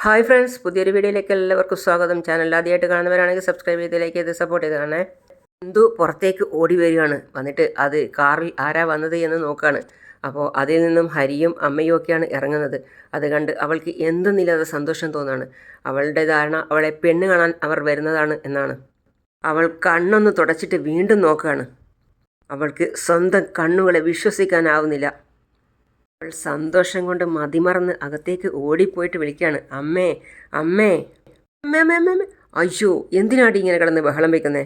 Hi friends, പുതിയൊരു വീഡിയോയിലേക്ക് എല്ലാവർക്കും സ്വാഗതം. ചാനൽ ആദ്യമായിട്ട് കാണുന്നവരാണെങ്കിൽ സബ്സ്ക്രൈബ് ചെയ്തതിലേക്ക് ഇത് സപ്പോർട്ട് ചെയ്തതാണ്. സിന്ധു പുറത്തേക്ക് ഓടി വരികയാണ്. വന്നിട്ട് അത് കാറിൽ ആരാ വന്നത് എന്ന് നോക്കുകയാണ്. അപ്പോൾ അതിൽ നിന്നും ഹരിയും അമ്മയും ഒക്കെയാണ് ഇറങ്ങുന്നത്. അത് കണ്ട് അവൾക്ക് എന്തെന്നില്ലാതെ സന്തോഷം തോന്നുകയാണ്. അവളുടെ ധാരണ അവളെ പെണ്ണ് കാണാൻ അവർ വരുന്നതാണ് എന്നാണ്. അവൾ കണ്ണൊന്ന് തുടച്ചിട്ട് വീണ്ടും നോക്കുകയാണ്. അവൾക്ക് സ്വന്തം കണ്ണുകളെ വിശ്വസിക്കാനാവുന്നില്ല. അവൾ സന്തോഷം കൊണ്ട് മതിമറന്ന് അകത്തേക്ക് ഓടിപ്പോയിട്ട് വിളിക്കുകയാണ്, അമ്മേ അമ്മേ അമ്മേ അമ്മേ അമ്മേ അമ്മേ. അയ്യോ, എന്തിനാടി ഇങ്ങനെ കിടന്ന് ബഹളം വയ്ക്കുന്നേ?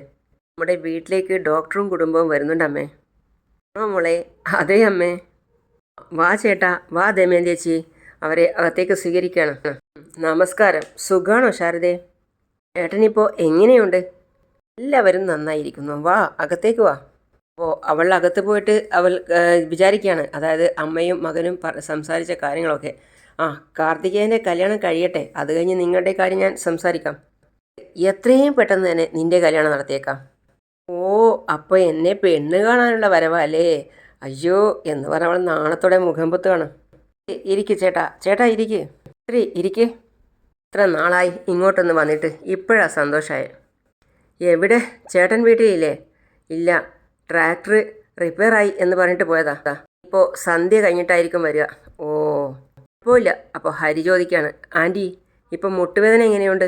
നമ്മുടെ വീട്ടിലേക്ക് ഡോക്ടറും കുടുംബവും വരുന്നുണ്ട് അമ്മേ. ആ മോളെ. അതേ അമ്മേ. വാ ചേട്ടാ, വാ ദമയന്തി ചേച്ചി. അവരെ അകത്തേക്ക് സ്വീകരിക്കുകയാണ്. നമസ്കാരം. സുഖാണോ ശാരദേ? ചേട്ടനിപ്പോൾ എങ്ങനെയുണ്ട്? എല്ലാവരും നന്നായിരിക്കുന്നു. വാ, അകത്തേക്ക് വാ. അപ്പോൾ അവൾ അകത്ത് പോയിട്ട് അവൾ വിചാരിക്കുകയാണ്, അതായത് അമ്മയും മകനും സംസാരിച്ച കാര്യങ്ങളൊക്കെ. കാർത്തികേയൻ്റെ കല്യാണം കഴിയട്ടെ, അത് കഴിഞ്ഞ് നിങ്ങളുടെ കാര്യം ഞാൻ സംസാരിക്കാം. എത്രയും പെട്ടെന്ന് തന്നെ നിൻ്റെ കല്യാണം നടത്തിയേക്കാം. ഓ, അപ്പോൾ എന്നെ പെണ്ണ് കാണാനുള്ള വരവല്ലേ? അയ്യോ എന്ന് പറഞ്ഞ അവൾ നാണത്തോടെ മുഖം പൊത്തുകയാണ്. ഇരിക്ക് ചേട്ടാ, ചേട്ടാ ഇരിക്ക്. ഇരിക്ക്. ഇത്ര നാളായി ഇങ്ങോട്ടൊന്ന് വന്നിട്ട് ഇപ്പോഴാണ് സന്തോഷമായി. എവിടെ? ചേട്ടൻ വീട്ടിലില്ലേ? ഇല്ല, ട്രാക്ടർ റിപ്പയറായി എന്ന് പറഞ്ഞിട്ട് പോയതാ. ഇപ്പോൾ സന്ധ്യ കഴിഞ്ഞിട്ടായിരിക്കും വരിക. ഓ, കുഴപ്പമില്ല. അപ്പോൾ ഹരി ചോദിക്കുകയാണ്, ആൻറ്റി ഇപ്പം മുട്ടുവേദന എങ്ങനെയുണ്ട്?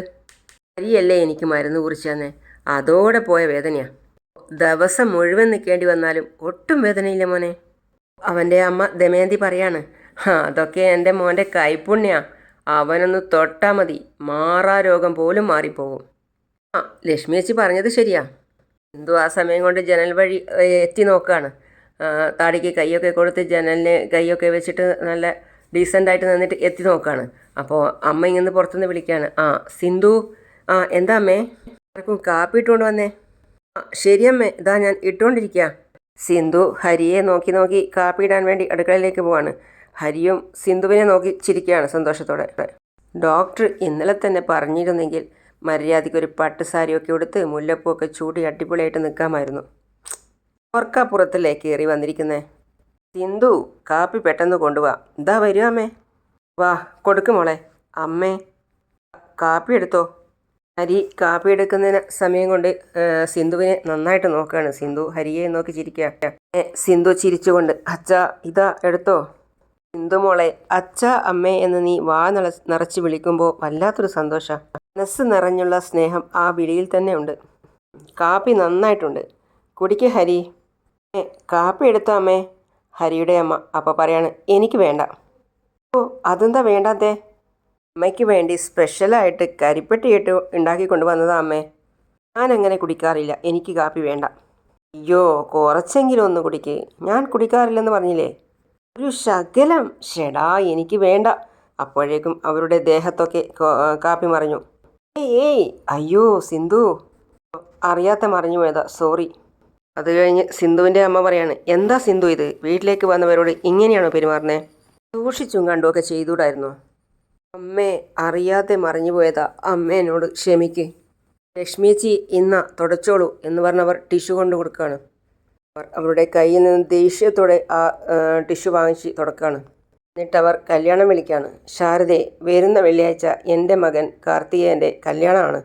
ഹരിയല്ലേ എനിക്ക് മരുന്ന് കുറിച്ച് തന്നെ, അതോടെ പോയ വേദനയാണ്. ദിവസം മുഴുവൻ നിൽക്കേണ്ടി വന്നാലും ഒട്ടും വേദനയില്ല മോനെ. അവൻ്റെ അമ്മ ദമയന്തി പറയാണ്, അതൊക്കെ എൻ്റെ മോൻ്റെ കൈപ്പുണ്യാണ്. അവനൊന്ന് തൊട്ടാൽ മതി, മാറാ രോഗം പോലും മാറിപ്പോകും. ലക്ഷ്മി ചേച്ചി പറഞ്ഞത് ശരിയാ. സിന്ധു ആ സമയം കൊണ്ട് ജനൽ വഴി എത്തി നോക്കുകയാണ്. താടിക്ക് കൈയൊക്കെ കൊടുത്ത് ജനലിന് കൈയൊക്കെ വെച്ചിട്ട് നല്ല ഡീസൻ്റായിട്ട് നിന്നിട്ട് എത്തി നോക്കുകയാണ്. അപ്പോൾ അമ്മ ഇങ്ങനെ പുറത്തുനിന്ന് വിളിക്കുകയാണ്, സിന്ധു. എന്താ അമ്മേ? ആർക്കും കാപ്പി ഇട്ടുകൊണ്ട് വന്നേ? ശരിയമ്മേ, ഇതാ ഞാൻ ഇട്ടുകൊണ്ടിരിക്കുക. സിന്ധു ഹരിയെ നോക്കി നോക്കി കാപ്പി ഇടാൻ വേണ്ടി അടുക്കളയിലേക്ക് പോവാണ്. ഹരിയും സിന്ധുവിനെ നോക്കി ചിരിക്കുകയാണ് സന്തോഷത്തോടെ. ഡോക്ടർ ഇന്നലെ തന്നെ പറഞ്ഞിരുന്നെങ്കിൽ മര്യാദയ്ക്കൊരു പട്ട് സാരിയൊക്കെ ഉടുത്ത് മുല്ലപ്പൂവൊക്കെ ചൂടി അടിപൊളിയായിട്ട് നിൽക്കാമായിരുന്നു. ഓർക്കാപ്പുറത്തല്ലേ കയറി വന്നിരിക്കുന്നേ? സിന്ധു, കാപ്പി പെട്ടെന്ന് കൊണ്ടുപോവാ. ഇതാ വരുക അമ്മേ. വാ, കൊടുക്ക് മോളെ. അമ്മേ, കാപ്പി എടുത്തോ. ഹരി കാപ്പി എടുക്കുന്നതിന് സമയം കൊണ്ട് സിന്ധുവിനെ നന്നായിട്ട് നോക്കുകയാണ്. സിന്ധു ഹരിയെ നോക്കി ചിരിക്കുക. സിന്ധു ചിരിച്ചുകൊണ്ട്, അച്ഛാ ഇതാ എടുത്തോ. സിന്ധു മോളെ, അച്ഛാ അമ്മേ എന്ന് നീ വാ നിറച്ച് വിളിക്കുമ്പോൾ വല്ലാത്തൊരു സന്തോഷം. മനസ്സ് നിറഞ്ഞുള്ള സ്നേഹം ആ വിളിയിൽ തന്നെ ഉണ്ട്. കാപ്പി നന്നായിട്ടുണ്ട്, കുടിക്ക് ഹരി. കാപ്പി എടുത്തോ അമ്മേ. ഹരിയുടെ അമ്മ അപ്പോൾ പറയാണ്, എനിക്ക് വേണ്ട. ഓ, അതെന്താ വേണ്ടാത്തേ? അമ്മയ്ക്ക് വേണ്ടി സ്പെഷ്യലായിട്ട് കരിപ്പെട്ടിയിട്ട് ഉണ്ടാക്കി കൊണ്ടുവന്നതാ അമ്മേ. ഞാനങ്ങനെ കുടിക്കാറില്ല, എനിക്ക് കാപ്പി വേണ്ട. അയ്യോ, കുറച്ചെങ്കിലും ഒന്ന് കുടിക്ക്. ഞാൻ കുടിക്കാറില്ലെന്ന് പറഞ്ഞില്ലേ? ഒരു ശകലം. ഷെടാ, എനിക്ക് വേണ്ട. അപ്പോഴേക്കും അവരുടെ ദേഹത്തൊക്കെ കാപ്പി മറിഞ്ഞു. ഏയ് അയ്യോ സിന്ധു, അറിയാത്ത മറിഞ്ഞു പോയതാ, സോറി. അത് കഴിഞ്ഞ് സിന്ധുവിൻ്റെ അമ്മ പറയാണ്, എന്താ സിന്ധു ഇത്? വീട്ടിലേക്ക് വന്നവരോട് ഇങ്ങനെയാണോ പെരുമാറുന്നേ? സൂക്ഷിച്ചും കണ്ടുമൊക്കെ ചെയ്തുകൂടായിരുന്നോ? അമ്മേ, അറിയാതെ മറിഞ്ഞു പോയതാ, അമ്മ എന്നോട് ക്ഷമിക്ക്. ലക്ഷ്മിയേച്ചി ഇന്ന തുടച്ചോളൂ എന്ന് പറഞ്ഞവർ ടിഷ്യൂ കൊണ്ട് കൊടുക്കുകയാണ്. അവർ അവരുടെ കയ്യിൽ നിന്ന് ദേഷ്യത്തോടെ ആ ടിഷ്യൂ വാങ്ങിച്ച് തുടക്കുകയാണ്. എന്നിട്ടവർ കല്യാണം വിളിക്കുകയാണ്. ശാരദേ, വരുന്ന വെള്ളിയാഴ്ച എൻ്റെ മകൻ കാർത്തികേയൻ്റെ കല്യാണമാണ്.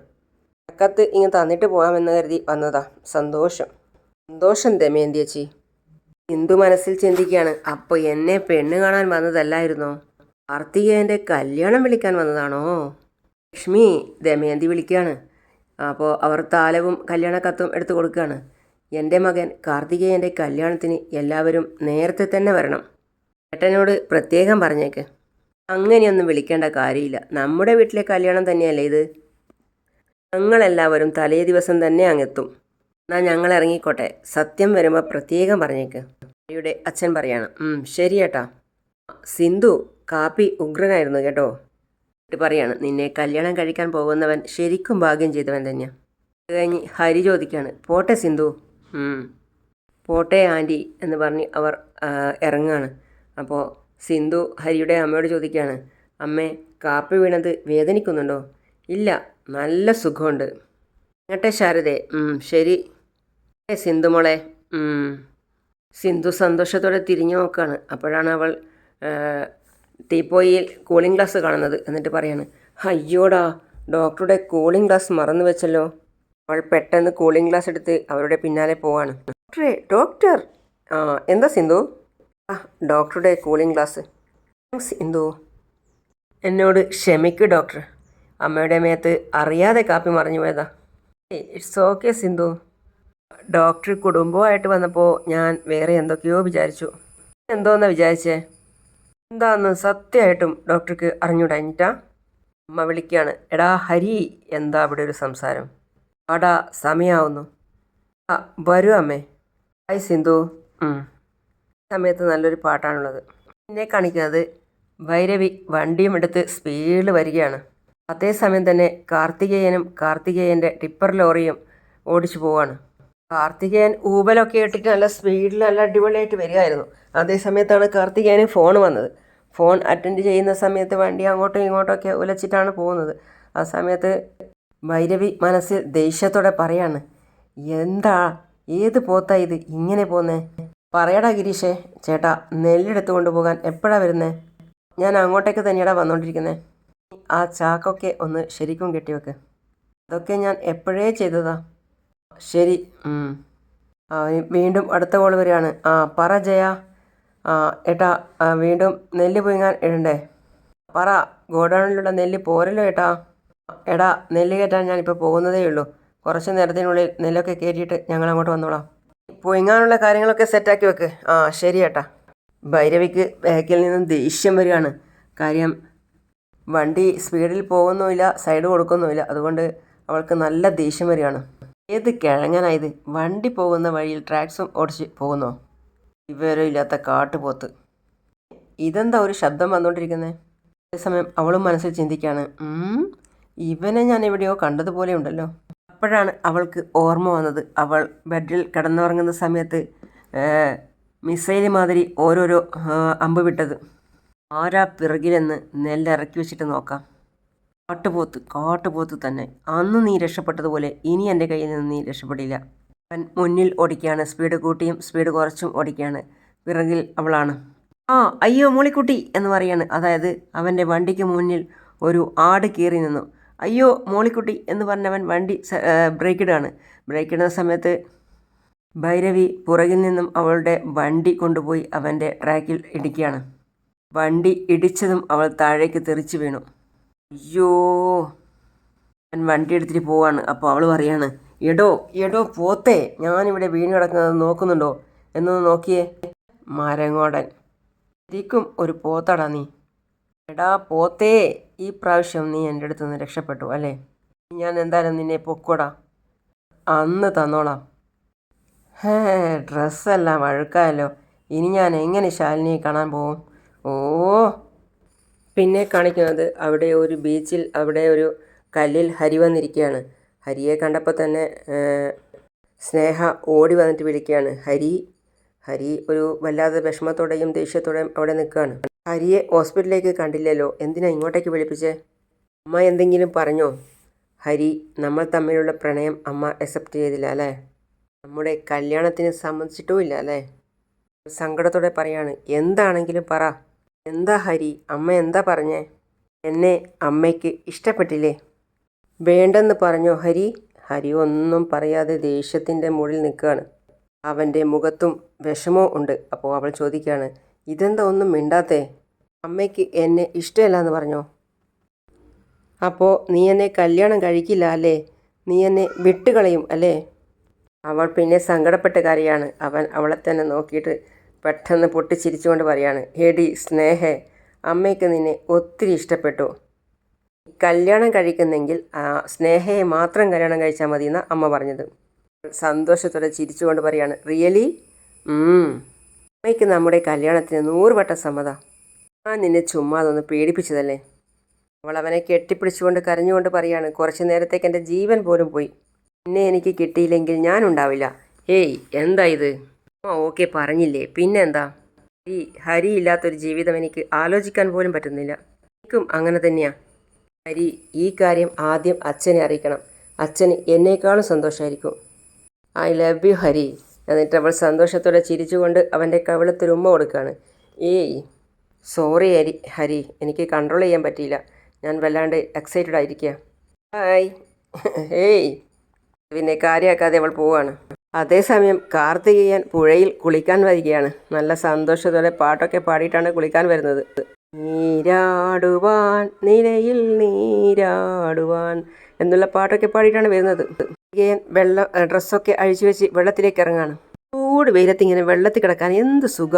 കത്ത് ഇങ്ങ് തന്നിട്ട് പോകാമെന്ന് കരുതി വന്നതാ. സന്തോഷം. സന്തോഷം ദമയന്തി ചേച്ചി. സിന്ധു മനസ്സിൽ ചിന്തിക്കുകയാണ്, അപ്പോൾ എന്നെ പെണ്ണ് കാണാൻ വന്നതല്ലായിരുന്നോ? കാർത്തികേയൻ്റെ കല്യാണം വിളിക്കാൻ വന്നതാണോ? ലക്ഷ്മി, ദമയന്തി വിളിക്കുകയാണ്. അപ്പോൾ അവർ താലവും കല്യാണ കത്തും എടുത്തു കൊടുക്കുകയാണ്. എൻ്റെ മകൻ കാർത്തികേയൻ്റെ കല്യാണത്തിന് എല്ലാവരും നേരത്തെ തന്നെ വരണം. ചേട്ടനോട് പ്രത്യേകം പറഞ്ഞേക്ക്. അങ്ങനെയൊന്നും വിളിക്കേണ്ട കാര്യമില്ല, നമ്മുടെ വീട്ടിലെ കല്യാണം തന്നെയല്ലേ ഇത്. ഞങ്ങളെല്ലാവരും തലേ ദിവസം തന്നെ അങ്ങെത്തും. എന്നാൽ ഞങ്ങൾ ഇറങ്ങിക്കോട്ടെ. സത്യം വരുമ്പോൾ പ്രത്യേകം പറഞ്ഞേക്ക്. ഹരിയുടെ അച്ഛൻ പറയാണ്, ശരി ചേട്ടാ. സിന്ധു, കാപ്പി ഉഗ്രനായിരുന്നു കേട്ടോ. പറയാണ്, നിന്നെ കല്യാണം കഴിക്കാൻ പോകുന്നവൻ ശരിക്കും ഭാഗ്യം ചെയ്തവൻ തന്നെയാണ്. അത് കഴിഞ്ഞ് ഹരി ചോദിക്കുകയാണ്, പോട്ടെ സിന്ധു. പോട്ടെ ആൻറ്റി എന്ന് പറഞ്ഞ് അവർ ഇറങ്ങുകയാണ്. അപ്പോൾ സിന്ധു ഹരിയുടെ അമ്മയോട് ചോദിക്കുകയാണ്, അമ്മേ, കാപ്പി വീണത് വേദനിക്കുന്നുണ്ടോ? ഇല്ല, നല്ല സുഖമുണ്ട്. അങ്ങട്ടെ ശാരദേ. ശരി സിന്ധു മോളെ. സിന്ധു സന്തോഷത്തോടെ തിരിഞ്ഞു നോക്കുകയാണ്. അപ്പോഴാണ് അവൾ തീപ്പോയിൽ കൂളിംഗ് ഗ്ലാസ് കാണുന്നത്. എന്നിട്ട് പറയാണ്, അയ്യോടാ, ഡോക്ടറുടെ കൂളിംഗ് ഗ്ലാസ് മറന്നു വെച്ചല്ലോ. അവൾ പെട്ടെന്ന് കൂളിംഗ് ഗ്ലാസ് എടുത്ത് അവരുടെ പിന്നാലെ പോവാണ്. ഡോക്ടറെ, ഡോക്ടർ! ആ, എന്താ സിന്ധു? ആ, ഡോക്ടറുടെ കൂളിംഗ് ഗ്ലാസ്. സിന്ധു, എന്നോട് ക്ഷമിക്കൂ ഡോക്ടർ. അമ്മയുടെ മേത്ത് അറിയാതെ കാപ്പി മറിഞ്ഞു പോയതാ. It's okay Sindhu. ഡോക്ടർ കുടുംബമായിട്ട് വന്നപ്പോൾ ഞാൻ വേറെ എന്തൊക്കെയോ വിചാരിച്ചു. എന്തോന്നാ വിചാരിച്ചേ? എന്താന്ന് സത്യമായിട്ടും ഡോക്ടർക്ക് അറിഞ്ഞൂടാഞ്ഞിട്ടാ? അമ്മ വിളിക്കുകയാണ്. എടാ ഹരി, എന്താ അവിടെ ഒരു സംസാരം? ആടാ, സമയാവുന്നു. ആ, വരൂ അമ്മേ. ഹായ് സിന്ധു. സമയത്ത് നല്ലൊരു പാട്ടാണുള്ളത്. എന്നെ കാണിക്കുന്നത് ഭൈരവി വണ്ടിയും എടുത്ത് സ്പീഡിൽ വരികയാണ്. അതേസമയം തന്നെ കാർത്തികേയൻ്റെ ടിപ്പർ ലോറിയും ഓടിച്ചു പോവാണ്. കാർത്തികേയൻ ഊബലൊക്കെ ഇട്ടിട്ട് നല്ല സ്പീഡിൽ നല്ല അടിപൊളിയായിട്ട് വരികയായിരുന്നു. അതേ സമയത്താണ് കാർത്തികേയന് ഫോൺ വന്നത്. ഫോൺ അറ്റൻഡ് ചെയ്യുന്ന സമയത്ത് വണ്ടി അങ്ങോട്ടും ഇങ്ങോട്ടൊക്കെ ഉലച്ചിട്ടാണ് പോകുന്നത്. ആ സമയത്ത് ഭൈരവി മനസ്സിൽ ദേഷ്യത്തോടെ പറയാണ്, എന്താ, ഏത് പോത്താ ഇത് ഇങ്ങനെ പോന്നേ? പറയടാ ഗിരീഷേ, ചേട്ടാ നെല്ലെടുത്ത് കൊണ്ടുപോകാൻ എപ്പോഴാണ് വരുന്നേ? ഞാൻ അങ്ങോട്ടേക്ക് തന്നെയാടാ വന്നുകൊണ്ടിരിക്കുന്നത്. ആ ചാക്കൊക്കെ ഒന്ന് ശരിക്കും കെട്ടിവെക്ക്. അതൊക്കെ ഞാൻ എപ്പോഴേ ചെയ്തതാ. ശരി. വീണ്ടും അടുത്ത കോൾ വരികയാണ്. ആ, പറ ജയ. ഏട്ടാ, വീണ്ടും നെല്ല് പുഴുങ്ങാൻ ഇടണ്ടേ? പറ, ഗോഡൗണിലുള്ള നെല്ല് പോരല്ലോ ഏട്ടാ. എടാ, നെല്ല് കയറ്റാൻ ഞാനിപ്പോൾ പോകുന്നതേ ഉള്ളൂ. കുറച്ച് നേരത്തിനുള്ളിൽ നെല്ലൊക്കെ കയറ്റിയിട്ട് ഞങ്ങൾ അങ്ങോട്ട് വന്നോളാം. പുഴുങ്ങാനുള്ള കാര്യങ്ങളൊക്കെ സെറ്റാക്കി വെക്ക്. ആ, ശരി ഏട്ടാ. ഭൈരവിക്ക് ബാക്കിൽ നിന്നും ദേഷ്യം വരികയാണ്. കാര്യം വണ്ടി സ്പീഡിൽ പോകുന്നുമില്ല, സൈഡ് കൊടുക്കുന്നുമില്ല. അതുകൊണ്ട് അവൾക്ക് നല്ല ദേഷ്യം വരികയാണ്. ഏത് കിഴങ്ങനായത്, വണ്ടി പോകുന്ന വഴിയിൽ ട്രാക്സും ഓടിച്ച് പോകുന്നോ? വിവരമില്ലാത്ത കാട്ടുപോത്ത്. ഇതെന്താ ഒരു ശബ്ദം വന്നുകൊണ്ടിരിക്കുന്നത്? അതേസമയം അവളും മനസ്സിൽ ചിന്തിക്കുകയാണ്, ഇവനെ ഞാൻ എവിടെയോ കണ്ടതുപോലെ ഉണ്ടല്ലോ. അപ്പോഴാണ് അവൾക്ക് ഓർമ്മ വന്നത്, അവൾ ബെഡിൽ കിടന്നുറങ്ങുന്ന സമയത്ത് മിസൈൽ മാതിരി ഓരോരോ അമ്പ് വിട്ടത്. ആരാ പിറകിലെന്ന് നെല്ലിറക്കി വെച്ചിട്ട് നോക്കാം. കാട്ടുപോത്ത് തന്നെ. അന്ന് നീ രക്ഷപ്പെട്ടതുപോലെ ഇനി എൻ്റെ കയ്യിൽ നിന്ന് നീ രക്ഷപ്പെടില്ല. അവൻ മുന്നിൽ ഓടിക്കുകയാണ്. സ്പീഡ് കൂട്ടിയും സ്പീഡ് കുറച്ചും ഓടിക്കുകയാണ്. പിറകിൽ അവളാണ്. ആ, അയ്യോ മോളിക്കുട്ടി എന്ന് പറയാണ്. അതായത് അവൻ്റെ വണ്ടിക്ക് മുന്നിൽ ഒരു ആട് കീറി നിന്നു. അയ്യോ മോളിക്കുട്ടി എന്ന് പറഞ്ഞവൻ വണ്ടി ബ്രേക്കിടാണ്. ബ്രേക്കിടുന്ന സമയത്ത് ഭൈരവി പുറകിൽ നിന്നും അവളുടെ വണ്ടി കൊണ്ടുപോയി അവൻ്റെ ട്രാക്കിൽ ഇടിക്കുകയാണ്. വണ്ടി ഇടിച്ചതും അവൾ താഴേക്ക് തെറിച്ച് വീണു. അയ്യോ, അവൻ വണ്ടി എടുത്തിട്ട് പോവാണ്. അപ്പോൾ അവൾ പറയാണ്, എടോ പോത്തേ, ഞാനിവിടെ വീണ് കിടക്കുന്നത് നോക്കുന്നുണ്ടോ? എന്നൊന്ന് നോക്കിയേ. മരങ്ങോടൻ, ശരിക്കും ഒരു പോത്താടാ നീ. എടാ പോത്തേ, ഈ പ്രാവശ്യം നീ എൻ്റെ അടുത്ത് നിന്ന് രക്ഷപ്പെട്ടു അല്ലേ? ഞാൻ എന്തായാലും നിന്നെ പൊക്കോടാ, അന്ന് തന്നോളാം. ഡ്രസ്സെല്ലാം അഴുക്കായല്ലോ. ഇനി ഞാൻ എങ്ങനെ ശാലിനിയെ കാണാൻ പോവും? ഓ. പിന്നെ കാണിക്കുന്നത് അവിടെ ഒരു ബീച്ചിൽ അവിടെ ഒരു കല്ലിൽ ഹരി വന്നിരിക്കുകയാണ്. ഹരിയെ കണ്ടപ്പോൾ തന്നെ സ്നേഹ ഓടി വന്നിട്ട് വിളിക്കുകയാണ്, ഹരി. ഹരി ഒരു വല്ലാതെ വിഷമത്തോടെയും ദേഷ്യത്തോടെയും അവിടെ നിൽക്കുകയാണ്. ഹരിയെ ഹോസ്പിറ്റലിലേക്ക് കണ്ടില്ലല്ലോ, എന്തിനാ ഇങ്ങോട്ടേക്ക് വിളിപ്പിച്ചേ? അമ്മ എന്തെങ്കിലും പറഞ്ഞോ? ഹരി, നമ്മൾ തമ്മിലുള്ള പ്രണയം അമ്മ അക്സെപ്റ്റ് ചെയ്തില്ല അല്ലേ? നമ്മുടെ കല്യാണത്തിന് സമ്മതിച്ചിട്ടും ഇല്ല അല്ലേ? സങ്കടത്തോടെ പറയാണ്. എന്താണെങ്കിലും പറ, എന്താ ഹരി, അമ്മ എന്താ പറഞ്ഞേ? എന്നെ അമ്മയ്ക്ക് ഇഷ്ടപ്പെട്ടില്ലേ? വേണ്ടെന്ന് പറഞ്ഞോ ഹരി? ഹരി ഒന്നും പറയാതെ ദേഷ്യത്തിൻ്റെ മുകളിൽ നിൽക്കുകയാണ്. അവൻ്റെ മുഖത്തും വിഷമോ ഉണ്ട്. അപ്പോൾ അവൾ ചോദിക്കുകയാണ്, ഇതെന്താ ഒന്നും മിണ്ടാത്തേ? അമ്മയ്ക്ക് എന്നെ ഇഷ്ടമല്ല എന്ന് പറഞ്ഞോ? അപ്പോൾ നീ എന്നെ കല്യാണം കഴിക്കില്ല അല്ലേ? നീ എന്നെ വിട്ടുകളയും അല്ലേ? അവൾ പിന്നെ സങ്കടപ്പെട്ട കാര്യമാണ്. അവൻ അവളെ തന്നെ നോക്കിയിട്ട് പെട്ടെന്ന് പൊട്ടിച്ചിരിച്ചുകൊണ്ട് പറയാണ്, ഹേടി സ്നേഹേ, അമ്മയ്ക്ക് നിന്നെ ഒത്തിരി ഇഷ്ടപ്പെട്ടു. കല്യാണം കഴിക്കുന്നെങ്കിൽ സ്നേഹയെ മാത്രം കല്യാണം കഴിച്ചാൽ മതി എന്നാണ് അമ്മ പറഞ്ഞത്. സന്തോഷത്തോടെ ചിരിച്ചുകൊണ്ട് പറയാണ്, റിയലി? അമ്മയ്ക്ക് നമ്മുടെ കല്യാണത്തിന് 100 വട്ടം സമ്മതം. ഞാൻ നിന്നെ ചുമ്മാ അതൊന്ന് പേടിപ്പിച്ചതല്ലേ? അവൾ അവനെ കെട്ടിപ്പിടിച്ചുകൊണ്ട് കരഞ്ഞുകൊണ്ട് പറയാണ്, കുറച്ച് നേരത്തേക്ക് എൻ്റെ ജീവൻ പോലും പോയി. പിന്നെ എനിക്ക് കിട്ടിയില്ലെങ്കിൽ ഞാനുണ്ടാവില്ല. ഹേയ്, എന്താ ഇത്? ഓക്കെ പറഞ്ഞില്ലേ, പിന്നെ എന്താ? ഹരി ഇല്ലാത്തൊരു ജീവിതം എനിക്ക് ആലോചിക്കാൻ പോലും പറ്റുന്നില്ല. എനിക്കും അങ്ങനെ തന്നെയാ. ഹരി, ഈ കാര്യം ആദ്യം അച്ഛനെ അറിയിക്കണം. അച്ഛന് എന്നേക്കാളും സന്തോഷമായിരിക്കും. I love you Hari. എന്നിട്ട് അവൾ സന്തോഷത്തോടെ ചിരിച്ചുകൊണ്ട് അവൻ്റെ കവിളത്തിൽ ഉമ്മ കൊടുക്കുകയാണ്. ഏയ് സോറി ഹരി, എനിക്ക് കൺട്രോൾ ചെയ്യാൻ പറ്റിയില്ല. ഞാൻ വല്ലാണ്ട് എക്സൈറ്റഡ് ആയിരിക്കുക. ഹായ്. ഹേയ്. പിന്നെ കാര്യമാക്കാതെ അവൾ പോവാണ്. അതേസമയം കാർത്തികേയൻ പുഴയിൽ കുളിക്കാൻ വരികയാണ്. നല്ല സന്തോഷത്തോടെ പാട്ടൊക്കെ പാടിയിട്ടാണ് കുളിക്കാൻ വരുന്നത്. നീരാടുവാൻ നിലയിൽ നീരാടുവാൻ എന്നുള്ള പാട്ടൊക്കെ പാടിയിട്ടാണ് വരുന്നത്. കാർത്തികേയൻ ഡ്രസ്സൊക്കെ അഴിച്ചു വെച്ച് വെള്ളത്തിലേക്ക് ഇറങ്ങാണ്. ചൂട് വെയിലത്ത് ഇങ്ങനെ വെള്ളത്തിൽ കിടക്കാൻ എന്ത് സുഖ.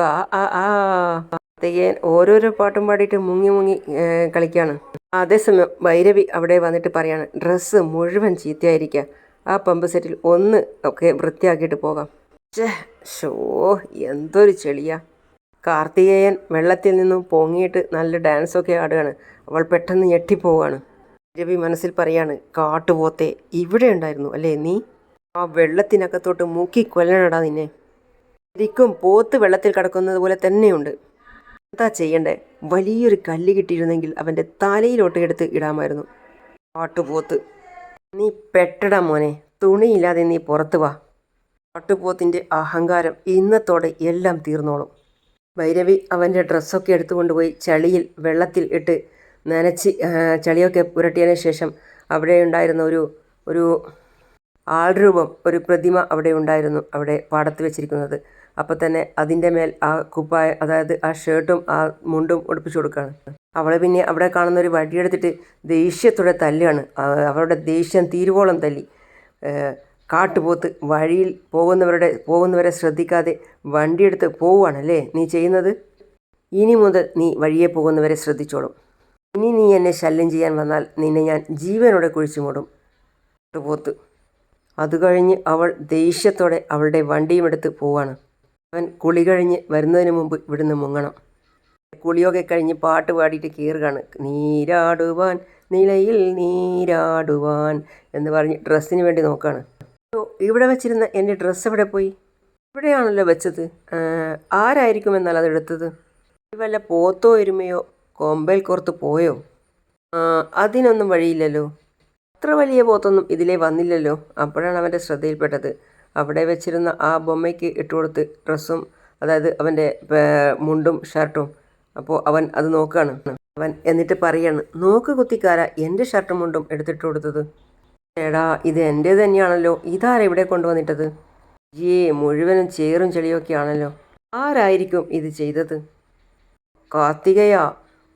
കാർത്തികേയൻ ഓരോരോ പാട്ടും പാടിയിട്ട് മുങ്ങി മുങ്ങി കളിക്കുകയാണ്. അതേസമയം ഭൈരവി അവിടെ വന്നിട്ട് പറയാണ്, ഡ്രസ്സ് മുഴുവൻ ചീത്തയായിരിക്കുക, ആ പമ്പ് സെറ്റിൽ ഒന്ന് ഒക്കെ വൃത്തിയാക്കിയിട്ട് പോകാം. ഷോ, എന്തൊരു ചെളിയാ. കാർത്തികേയൻ വെള്ളത്തിൽ നിന്നും പൊങ്ങിയിട്ട് നല്ല ഡാൻസൊക്കെ ആടുകയാണ്. അവൾ പെട്ടെന്ന് ഞെട്ടിപ്പോവാണ്. രവി മനസ്സിൽ പറയാണ്, കാട്ടുപോത്തെ ഇവിടെ ഉണ്ടായിരുന്നു അല്ലേ നീ? ആ വെള്ളത്തിനകത്തോട്ട് മുക്കി കൊല്ലണടാ നിന്നെ. ശരിക്കും പോത്ത് വെള്ളത്തിൽ കിടക്കുന്നത് പോലെ തന്നെയുണ്ട്. എന്താ ചെയ്യണ്ടേ? വലിയൊരു കല്ല് കിട്ടിയിരുന്നെങ്കിൽ അവൻ്റെ തലയിലോട്ട് എടുത്ത് ഇടാമായിരുന്നു. കാട്ടുപോത്ത്, നീ പെട്ടടാ മോനെ. തുണിയില്ലാതെ നീ പുറത്തു വാ. കാട്ടുപോത്തിൻ്റെ അഹങ്കാരം ഇന്നത്തോടെ എല്ലാം തീർന്നോളും. ഭൈരവി അവൻ്റെ ഡ്രസ്സൊക്കെ എടുത്തുകൊണ്ടുപോയി ചളിയിൽ വെള്ളത്തിൽ ഇട്ട് നനച്ച് ചളിയൊക്കെ പുരട്ടിയതിന് ശേഷം അവിടെ ഉണ്ടായിരുന്ന ഒരു ആൾരൂപം, ഒരു പ്രതിമ അവിടെ ഉണ്ടായിരുന്നു, അവിടെ പാടത്ത് വെച്ചിരിക്കുന്നത്. അപ്പോൾ തന്നെ അതിൻ്റെ മേൽ ആ കുപ്പായ, അതായത് ആ ഷർട്ടും ആ മുണ്ടും ഉടുപ്പിച്ചു കൊടുക്കുകയാണ്. അവളെ പിന്നെ അവിടെ കാണുന്ന ഒരു വടിയെടുത്തിട്ട് ദേഷ്യത്തോടെ തല്ലുകയാണ്. അവളുടെ ദേഷ്യം തീരുവോളം തല്ലി. കാട്ടുപോത്ത്, വഴിയിൽ പോകുന്നവരെ ശ്രദ്ധിക്കാതെ വണ്ടിയെടുത്ത് പോവുകയാണല്ലേ നീ ചെയ്യുന്നത്? ഇനി മുതൽ നീ വഴിയെ പോകുന്നവരെ ശ്രദ്ധിച്ചോളും. ഇനി നീ എന്നെ ശല്യം ചെയ്യാൻ വന്നാൽ നിന്നെ ഞാൻ ജീവനോടെ കുഴിച്ചു മൂടും. കാട്ടുപോത്ത്. അത് കഴിഞ്ഞ് അവൾ ദേഷ്യത്തോടെ അവളുടെ വണ്ടിയും എടുത്ത് പോവാണ്. അവൻ കുളി കഴിഞ്ഞ് വരുന്നതിന് മുമ്പ് ഇവിടുന്ന് മുങ്ങണം. കുളിയൊക്കെ കഴിഞ്ഞ് പാട്ട് പാടിയിട്ട് കയറുകയാണ്. നീരാടുവാൻ നിലയിൽ നീരാടുവാൻ എന്ന് പറഞ്ഞ് ഡ്രസ്സിന് വേണ്ടി നോക്കുകയാണ്. ഇവിടെ വെച്ചിരുന്ന എൻ്റെ ഡ്രസ്സ് എവിടെ പോയി? ഇവിടെയാണല്ലോ വെച്ചത്. ആരായിരിക്കുമെന്നാൽ അതെടുത്തത്? വല്ല പോത്തോ എരുമയോ കൊമ്പയിൽ കോർത്ത് പോയോ? അതിനൊന്നും വഴിയില്ലല്ലോ. അത്ര വലിയ പോത്തൊന്നും ഇതിലേ വന്നില്ലല്ലോ. അപ്പോഴാണ് അവൻ്റെ ശ്രദ്ധയിൽപ്പെട്ടത്. അവിടെ വെച്ചിരുന്ന ആ ബൊമ്മയ്ക്ക് ഇട്ടുകൊടുത്ത് ഡ്രസ്സും, അതായത് അവൻ്റെ മുണ്ടും ഷർട്ടും. അപ്പോൾ അവൻ അത് നോക്കുകയാണ്. അവൻ എന്നിട്ട് പറയാണ്, നോക്ക് കുത്തിക്കാരാ, എൻ്റെ ഷർട്ടും മുണ്ടും എടുത്തിട്ട് കൊടുത്തത്. എടാ, ഇത് എൻ്റെ തന്നെയാണല്ലോ, ഇതാരാ ഇവിടെ കൊണ്ടുവന്നിട്ടത്? മുഴുവനും ചേറും ചെളിയൊക്കെ ആണല്ലോ. ആരായിരിക്കും ഇത് ചെയ്തത്? കാർത്തികയാ,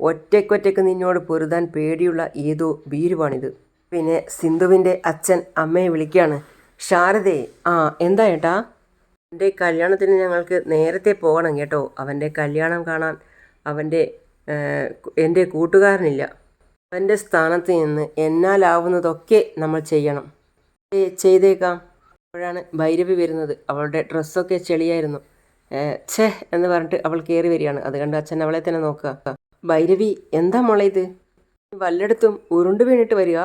ഒറ്റയ്ക്കൊറ്റയ്ക്ക് നിന്നോട് പൊരുതാൻ പേടിയുള്ള ഏതോ ഭീരുവാണിത്. പിന്നെ സിന്ധുവിൻ്റെ അച്ഛൻ അമ്മയെ വിളിക്കുകയാണ്. ശാരദേ, എന്താ ഏട്ടാ? എൻ്റെ കല്യാണത്തിന് ഞങ്ങൾക്ക് നേരത്തെ പോകണം കേട്ടോ. അവൻ്റെ കല്യാണം കാണാൻ എൻ്റെ കൂട്ടുകാരനില്ല. അവൻ്റെ സ്ഥാനത്ത് നിന്ന് എന്നാലാവുന്നതൊക്കെ നമ്മൾ ചെയ്യണം. ചെയ്തേക്കാം. അപ്പോഴാണ് ഭൈരവി വരുന്നത്. അവളുടെ ഡ്രസ്സൊക്കെ ചെളിയായിരുന്നു. ഛേ എന്ന് പറഞ്ഞിട്ട് അവൾ കയറി വരികയാണ്. അത് കണ്ട് അച്ഛൻ അവളെ തന്നെ നോക്കുക. ഭൈരവി, എന്താ മോളെ ഇത്? വല്ലയിടത്തും ഉരുണ്ടു വീണിട്ട് വരിക?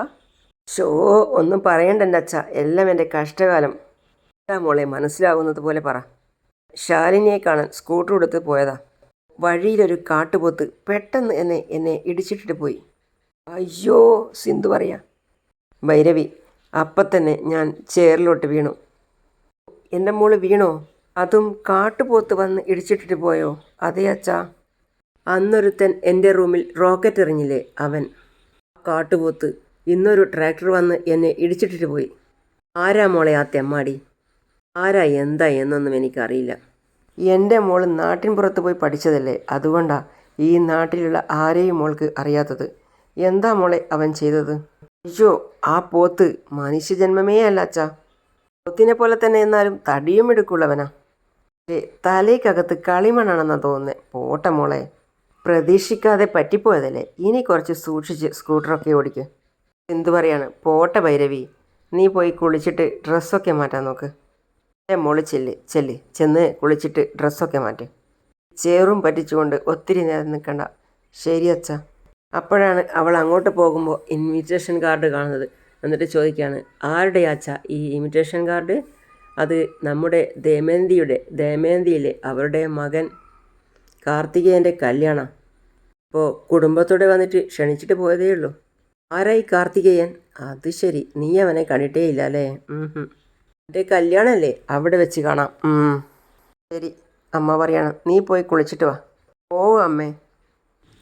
ഒന്നും പറയണ്ട എൻ്റെ അച്ഛ, എല്ലാം എൻ്റെ കഷ്ടകാലം. എന്താ മോളെ മനസ്സിലാവുന്നത് പോലെ പറ. ശാലിനിയെ കാണാൻ സ്കൂട്ടർ എടുത്ത് പോയതാ. വഴിയിലൊരു കാട്ടുപോത്ത് പെട്ടെന്ന് എന്നെ ഇടിച്ചിട്ടിട്ട് പോയി. അയ്യോ, സിന്ധു പറയാ. ഭൈരവി, അപ്പം തന്നെ ഞാൻ ചേറിലോട്ട് വീണു. എൻ്റെ മോള് വീണോ? അതും കാട്ടുപോത്ത് വന്ന് ഇടിച്ചിട്ടിട്ട് പോയോ? അതെ അച്ഛാ. അന്നൊരുത്തൻ എൻ്റെ റൂമിൽ റോക്കറ്റ് എറിഞ്ഞില്ലേ, അവൻ. കാട്ടുപോത്ത് ഇന്നൊരു ട്രാക്ടർ വന്ന് എന്നെ ഇടിച്ചിട്ടിട്ട് പോയി. ആരാ മോളെ ആ തെമ്മാടി? ആരാ എന്താ എന്നൊന്നും എനിക്കറിയില്ല. എൻ്റെ മോൾ നാട്ടിൻ പുറത്ത് പോയി പഠിച്ചതല്ലേ, അതുകൊണ്ടാണ് ഈ നാട്ടിലുള്ള ആരെയും മോൾക്ക് അറിയാത്തത്. എന്താ മോളെ അവൻ ചെയ്തത്? അയ്യോ, ആ പോത്ത് മനുഷ്യജന്മമേ അല്ല അച്ഛാ. പോത്തിനെ പോലെ തന്നെ, എന്നാലും തടിയും എടുക്കുള്ളവനാ. തലയ്ക്കകത്ത് കളിമണ്ണാണെന്നാണ് തോന്നുന്നത്. പോട്ട മോളെ, പ്രതീക്ഷിക്കാതെ പറ്റിപ്പോയതല്ലേ. ഇനി കുറച്ച് സൂക്ഷിച്ച് സ്കൂട്ടറൊക്കെ ഓടിക്കുക. എന്തു പറയാണ്? പോട്ട ഭൈരവി, നീ പോയി കുളിച്ചിട്ട് ഡ്രസ്സൊക്കെ മാറ്റാൻ നോക്ക്. മോള് ചെന്ന് കുളിച്ചിട്ട് ഡ്രസ്സൊക്കെ മാറ്റി. ചേറും പറ്റിച്ചുകൊണ്ട് ഒത്തിരി നേരം നിൽക്കണ്ട. ശരി അച്ഛാ. അപ്പോഴാണ് അവൾ അങ്ങോട്ട് പോകുമ്പോൾ ഇൻവിറ്റേഷൻ കാർഡ് കാണുന്നത്. എന്നിട്ട് ചോദിക്കുകയാണ്, ആരുടെ അച്ഛാ ഈ ഇൻവിറ്റേഷൻ കാർഡ്? അത് നമ്മുടെ ദമയന്തിയിലെ അവരുടെ മകൻ കാർത്തികേയൻ്റെ കല്യാണം. അപ്പോൾ കുടുംബത്തോടെ വന്നിട്ട് ക്ഷണിച്ചിട്ട് പോയതേ ഉള്ളൂ. ആരായി കാർത്തികേയൻ? അത് ശരി, നീ അവനെ കണ്ടിട്ടേ ഇല്ല അല്ലേ? എൻ്റെ കല്യാണമല്ലേ, അവിടെ വെച്ച് കാണാം. ശരി, അമ്മ പറയാണ്, നീ പോയി കുളിച്ചിട്ട് വാ. ഓ അമ്മേ.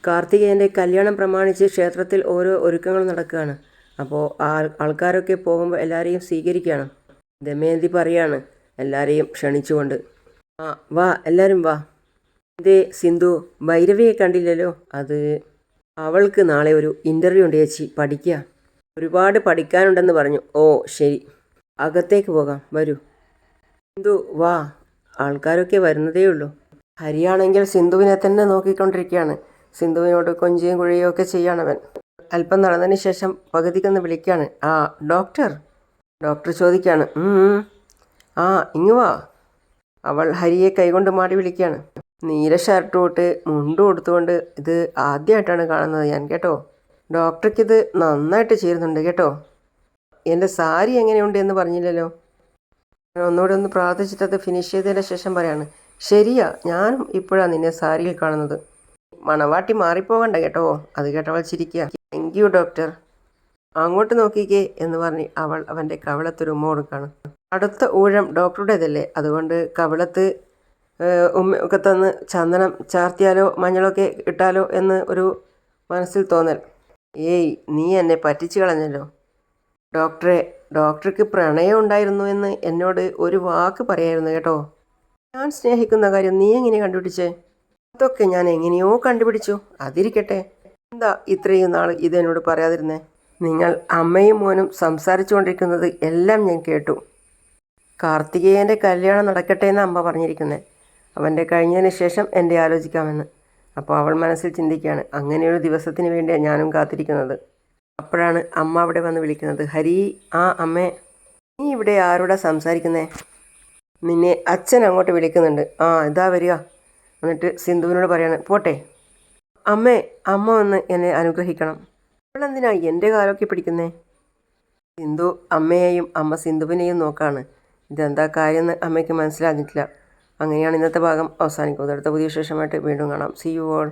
കാർത്തികേയൻ്റെ കല്യാണം പ്രമാണിച്ച് ക്ഷേത്രത്തിൽ ഓരോ ഒരുക്കങ്ങൾ നടക്കുകയാണ്. അപ്പോൾ ആൾക്കാരൊക്കെ പോകുമ്പോൾ എല്ലാവരെയും സ്വീകരിക്കുകയാണ്. ദമയന്തി പറയാണ് എല്ലാവരെയും ക്ഷണിച്ചുകൊണ്ട്, വാ എല്ലാവരും വാ. എന്തേ സിന്ധു, ഭൈരവിയെ കണ്ടില്ലല്ലോ? അത് അവൾക്ക് നാളെ ഒരു ഇൻ്റർവ്യൂ ഉണ്ട് ചേച്ചി, പഠിക്കുക. ഒരുപാട് പഠിക്കാനുണ്ടെന്ന് പറഞ്ഞു. ഓ ശരി, അകത്തേക്ക് പോകാം, വരൂ. സിന്ധു വാ, ആൾക്കാരൊക്കെ വരുന്നതേ ഉള്ളൂ. ഹരിയാണെങ്കിൽ സിന്ധുവിനെ തന്നെ നോക്കിക്കൊണ്ടിരിക്കുകയാണ്. സിന്ധുവിനോട് കൊഞ്ചിയും കുഴിയും ഒക്കെ ചെയ്യണവൻ. അല്പം നടന്നതിന് ശേഷം പകുതിക്കൊന്ന് വിളിക്കുകയാണ്. ഡോക്ടർ ഡോക്ടർ ചോദിക്കുകയാണ്. ഇങ്ങ് വാ. അവൾ ഹരിയെ കൈകൊണ്ട് മാടി വിളിക്കുകയാണ്. നീല ഷർട്ട് തൊട്ട് മുണ്ട് കൊടുത്തുകൊണ്ട് ഇത് ആദ്യമായിട്ടാണ് കാണുന്നത് ഞാൻ കേട്ടോ. ഡോക്ടർക്കിത് നന്നായിട്ട് ചേരുന്നുണ്ട് കേട്ടോ. എൻ്റെ സാരി എങ്ങനെയുണ്ട് എന്ന് പറഞ്ഞില്ലല്ലോ. ഞാൻ ഒന്നുകൂടെ ഒന്ന് പ്രാർത്ഥിച്ചിട്ട് അത് ഫിനിഷ് ചെയ്തതിന് ശേഷം പറയാണ്. ശരിയാ, ഞാനും ഇപ്പോഴാണ് നിന്നെ സാരിയിൽ കാണുന്നത്. മണവാട്ടി മാറിപ്പോകണ്ട കേട്ടോ. അത് കേട്ടവൾ ചിരിക്കുക. Thank you doctor. അങ്ങോട്ട് നോക്കിക്കേ എന്ന് പറഞ്ഞ് അവൾ അവൻ്റെ കവിളത്തൊരു ഉമ്മ കൊടുക്കുകയാണ്. അടുത്ത ഊഴം ഡോക്ടറുടേതല്ലേ, അതുകൊണ്ട് കവിളത്ത് ഉമ്മയൊക്കെ തന്ന് ചന്ദനം ചാർത്തിയാലോ മഞ്ഞളൊക്കെ ഇട്ടാലോ എന്ന് ഒരു മനസ്സിൽ തോന്നൽ. ഏയ്, നീ എന്നെ പറ്റിച്ചു കളഞ്ഞല്ലോ. ഡോക്ടർക്ക് പ്രണയം ഉണ്ടായിരുന്നു എന്ന് എന്നോട് ഒരു വാക്ക് പറയായിരുന്നു കേട്ടോ. ഞാൻ സ്നേഹിക്കുന്ന കാര്യം നീ എങ്ങനെ കണ്ടുപിടിച്ചേ? അതൊക്കെ ഞാൻ എങ്ങനെയോ കണ്ടുപിടിച്ചു. അതിരിക്കട്ടെ, എന്താ ഇത്രയും നാൾ ഇതെന്നോട് പറയാതിരുന്നേ? നിങ്ങൾ അമ്മയും മോനും സംസാരിച്ചു കൊണ്ടിരിക്കുന്നത് എല്ലാം ഞാൻ കേട്ടു. കാർത്തികേയൻ്റെ കല്യാണം നടക്കട്ടെ എന്ന് അമ്മ പറഞ്ഞിരിക്കുന്നത്. അവൻ്റെ കഴിഞ്ഞതിന് ശേഷം എൻ്റെ ആലോചിക്കാമെന്ന്. അപ്പോൾ അവൾ മനസ്സിൽ ചിന്തിക്കുകയാണ്, അങ്ങനെയൊരു ദിവസത്തിന് വേണ്ടിയാണ് ഞാനും കാത്തിരിക്കുന്നത്. അപ്പോഴാണ് അമ്മ അവിടെ വന്ന് വിളിക്കുന്നത്. ഹരി, അമ്മേ, നീ ഇവിടെ ആരോടാ സംസാരിക്കുന്നേ? നിന്നെ അച്ഛൻ അങ്ങോട്ട് വിളിക്കുന്നുണ്ട്. ഇതാ വരിക. എന്നിട്ട് സിന്ധുവിനോട് പറയാണ്, പോട്ടെ. അമ്മ വന്ന് എന്നെ അനുഗ്രഹിക്കണം. അവളെന്തിനാ എൻ്റെ കാലമൊക്കെ പിടിക്കുന്നേ? സിന്ധു അമ്മയെയും അമ്മ സിന്ധുവിനെയും നോക്കാണ്. ഇതെന്താ കാര്യമെന്ന് അമ്മയ്ക്ക് മനസ്സിലാകുന്നില്ല. അങ്ങനെയാണ് ഇന്നത്തെ ഭാഗം അവസാനിക്കുന്നത്. അടുത്ത പുതിയ വിശേഷമായിട്ട് വീണ്ടും കാണാം. See you all.